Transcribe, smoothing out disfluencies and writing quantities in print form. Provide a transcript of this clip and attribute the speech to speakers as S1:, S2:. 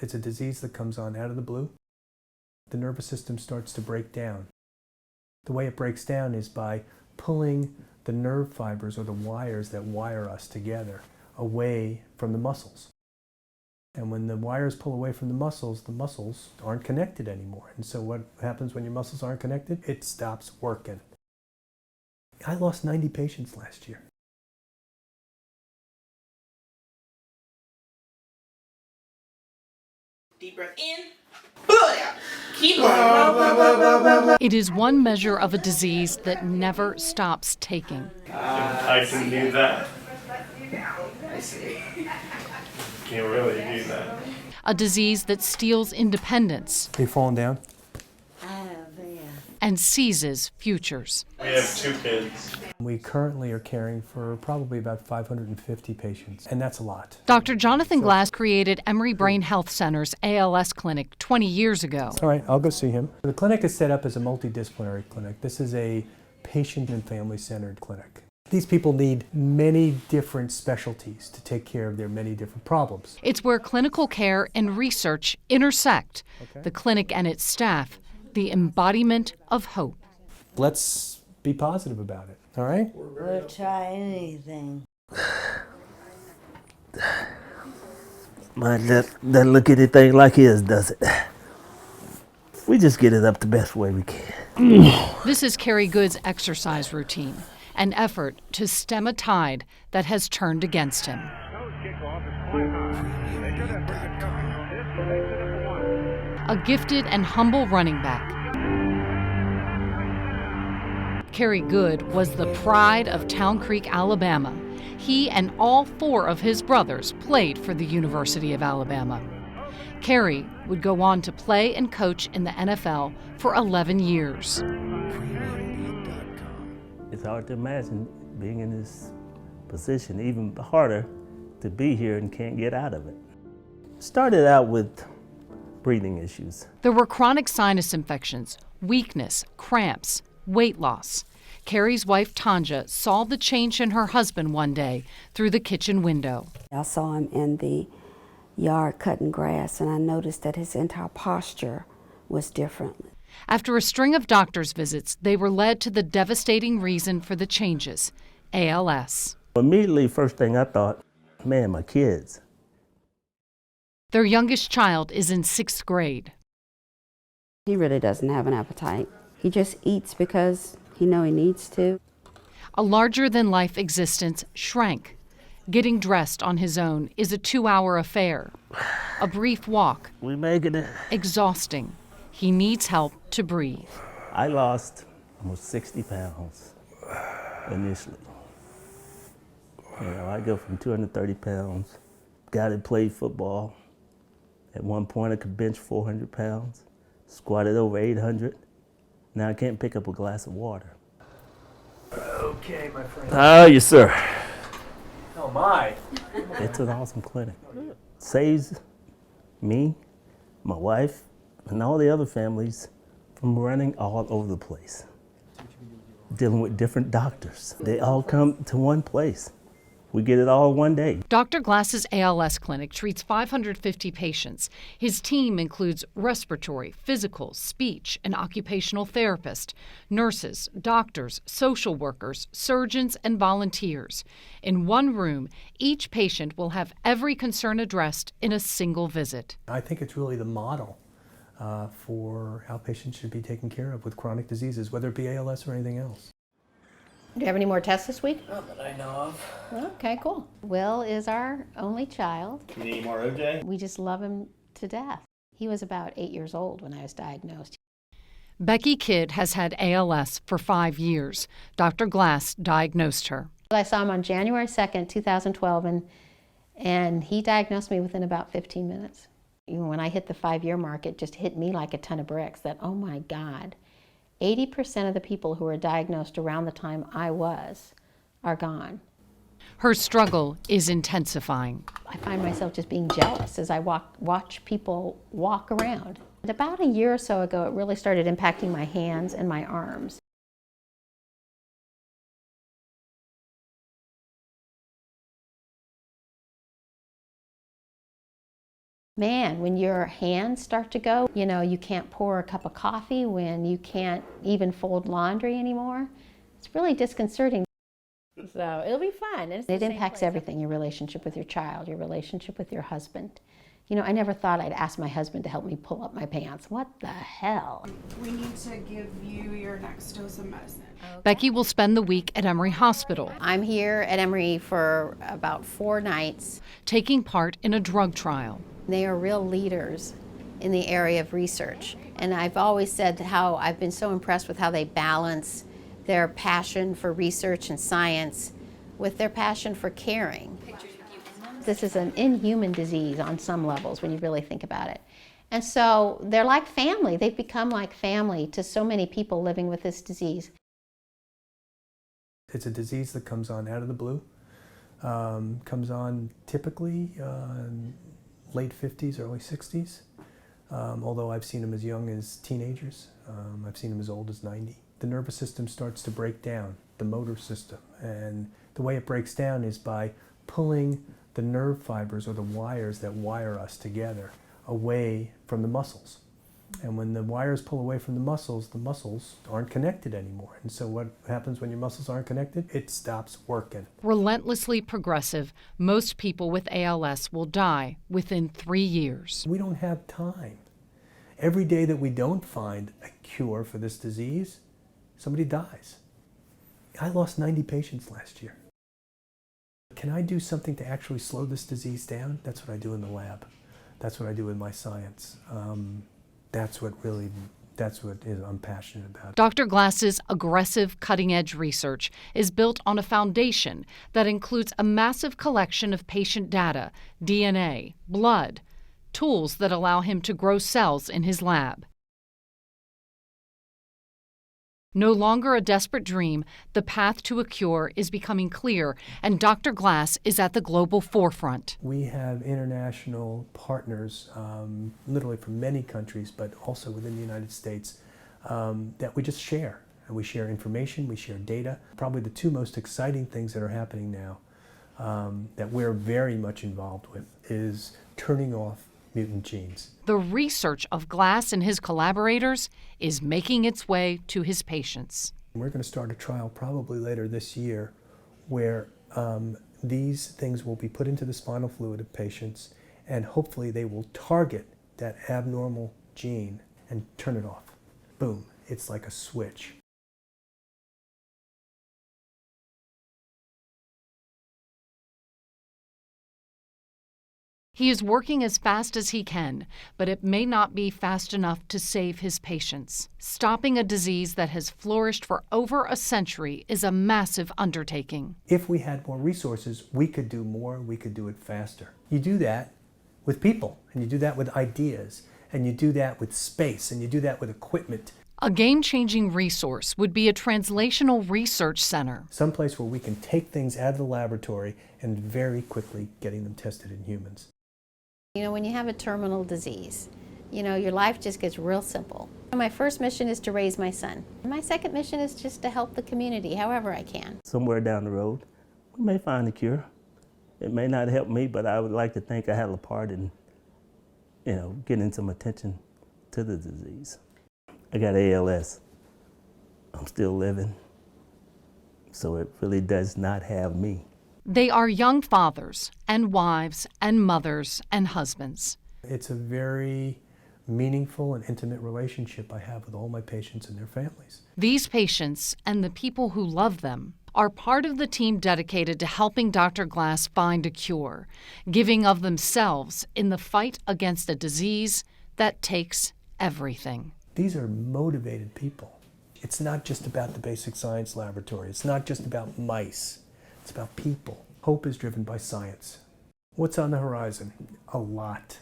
S1: It's a disease that comes on out of the blue. The nervous system starts to break down. The way it breaks down is by pulling the nerve fibers or the wires that wire us together away from the muscles. And when the wires pull away from the muscles aren't connected anymore. And so what happens when your muscles aren't connected? It stops working. I lost 90 patients last year.
S2: Deep breath in, blow it out. Keep going.
S3: It is one measure of a disease that never stops taking.
S4: I can do that.
S2: I see.
S4: Can't really do that.
S3: A disease that steals independence
S1: Are you falling down?
S3: and seizes futures.
S4: We have 2 kids.
S1: We currently are caring for probably about 550 patients, and that's a lot.
S3: Dr. Jonathan Glass created Emory Brain Health Center's ALS clinic 20 years ago.
S1: All right, I'll go see him. The clinic is set up as a multidisciplinary clinic. This is a patient and family-centered clinic. These people need many different specialties to take care of their many different problems.
S3: It's where clinical care and research intersect.
S1: Okay.
S3: The clinic and its staff, the embodiment of hope.
S1: Let's be positive about it, all right?
S5: We'll try anything.
S6: Might not look anything like his, does it? We just get it up the best way we can.
S3: This is Carrie Good's exercise routine, an effort to stem a tide that has turned against him. A gifted and humble running back, Carrie Good was the pride of Town Creek, Alabama. He and all 4 of his brothers played for the University of Alabama. Carrie would go on to play and coach in the NFL for 11 years.
S6: It's hard to imagine being in this position, even harder to be here and can't get out of it. Started out with breathing issues.
S3: There were chronic sinus infections, weakness, cramps, weight loss. Carrie's wife, Tanja, saw the change in her husband one day through the kitchen window.
S7: I saw him in the yard cutting grass, and I noticed that his entire posture was different.
S3: After a string of doctor's visits, they were led to the devastating reason for the changes, ALS.
S6: Immediately, first thing I thought, man, my kids.
S3: Their youngest child is in 6th grade.
S7: He really doesn't have an appetite. He just eats because he knows he needs to.
S3: A larger-than-life existence shrank. Getting dressed on his own is a 2-hour affair. A brief walk,
S6: We making it.
S3: exhausting. He needs help to breathe.
S6: I lost almost 60 pounds initially. I go from 230 pounds. Guy that played football. At one point I could bench 400 pounds, squatted over 800. Now I can't pick up a glass of water.
S1: Okay, my friend.
S6: Oh, yes, sir.
S1: Oh, my.
S6: It's an awesome clinic. Saves me, my wife, and all the other families from running all over the place. Dealing with different doctors. They all come to one place. We get it all one day.
S3: Dr. Glass's ALS clinic treats 550 patients. His team includes respiratory, physical, speech, and occupational therapists, nurses, doctors, social workers, surgeons, and volunteers. In one room, each patient will have every concern addressed in a single visit.
S1: I think it's really the model for how patients should be taken care of with chronic diseases, whether it be ALS or anything else.
S8: Do you have any more tests this week?
S4: Not that I know of.
S8: Okay, cool. Will is our only child.
S4: You need any more OJ?
S8: We just love him to death. He was about 8 years old when I was diagnosed.
S3: Becky Kidd has had ALS for 5 years. Dr. Glass diagnosed her.
S8: I saw him on January 2nd, 2012, and he diagnosed me within about 15 minutes. When I hit the 5-year mark, it just hit me like a ton of bricks that, oh my God, 80% of the people who were diagnosed around the time I was are gone.
S3: Her struggle is intensifying.
S8: I find myself just being jealous as I watch people walk around. About a year or so ago, it really started impacting my hands and my arms. Man, when your hands start to go, you know, you can't pour a cup of coffee, when you can't even fold laundry anymore, it's really disconcerting.
S9: So it'll be fun.
S8: It impacts everything, your relationship with your child, your relationship with your husband. You know, I never thought I'd ask my husband to help me pull up my pants. What the hell?
S2: We need to give you your next dose of medicine.
S3: Becky will spend the week at Emory Hospital,
S8: I'm here at Emory for about 4 nights.
S3: taking part in a drug trial.
S8: They are real leaders in the area of research. And I've always said how I've been so impressed with how they balance their passion for research and science with their passion for caring. This is an inhuman disease on some levels when you really think about it. And so they're like family. They've become like family to so many people living with this disease.
S1: It's a disease that comes on out of the blue. Comes on typically late 50s, early 60s, although I've seen them as young as teenagers. I've seen them as old as 90. The nervous system starts to break down, the motor system, and the way it breaks down is by pulling the nerve fibers or the wires that wire us together away from the muscles. And when the wires pull away from the muscles aren't connected anymore. And so what happens when your muscles aren't connected? It stops working.
S3: Relentlessly progressive, most people with ALS will die within 3 years.
S1: We don't have time. Every day that we don't find a cure for this disease, somebody dies. I lost 90 patients last year. Can I do something to actually slow this disease down? That's what I do in the lab. That's what I do in my science. That's what I'm passionate about.
S3: Dr. Glass's aggressive, cutting-edge research is built on a foundation that includes a massive collection of patient data, DNA, blood, tools that allow him to grow cells in his lab. No longer a desperate dream, the path to a cure is becoming clear, and Dr. Glass is at the global forefront.
S1: We have international partners, literally from many countries, but also within the United States, that we just share. And we share information, we share data. Probably the 2 most exciting things that are happening now that we're very much involved with is turning off mutant genes.
S3: The research of Glass and his collaborators is making its way to his patients.
S1: We're going to start a trial probably later this year where these things will be put into the spinal fluid of patients, and hopefully they will target that abnormal gene and turn it off. Boom, it's like a switch.
S3: He is working as fast as he can, but it may not be fast enough to save his patients. Stopping a disease that has flourished for over a century is a massive undertaking.
S1: If we had more resources, we could do more, we could do it faster. You do that with people, and you do that with ideas, and you do that with space, and you do that with equipment.
S3: A game-changing resource would be a translational research center.
S1: Someplace where we can take things out of the laboratory and very quickly getting them tested in humans.
S8: You know, when you have a terminal disease, you know, your life just gets real simple. My first mission is to raise my son. My second mission is just to help the community however I can.
S6: Somewhere down the road, we may find a cure. It may not help me, but I would like to think I had a part in, you know, getting some attention to the disease. I got ALS. I'm still living, so it really does not have me.
S3: They are young fathers and wives and mothers and husbands.
S1: It's a very meaningful and intimate relationship I have with all my patients and their families.
S3: These patients and the people who love them are part of the team dedicated to helping Dr. Glass find a cure, giving of themselves in the fight against a disease that takes everything.
S1: These are motivated people. It's not just about the basic science laboratory. It's not just about mice. It's about people. Hope is driven by science. What's on the horizon? A lot.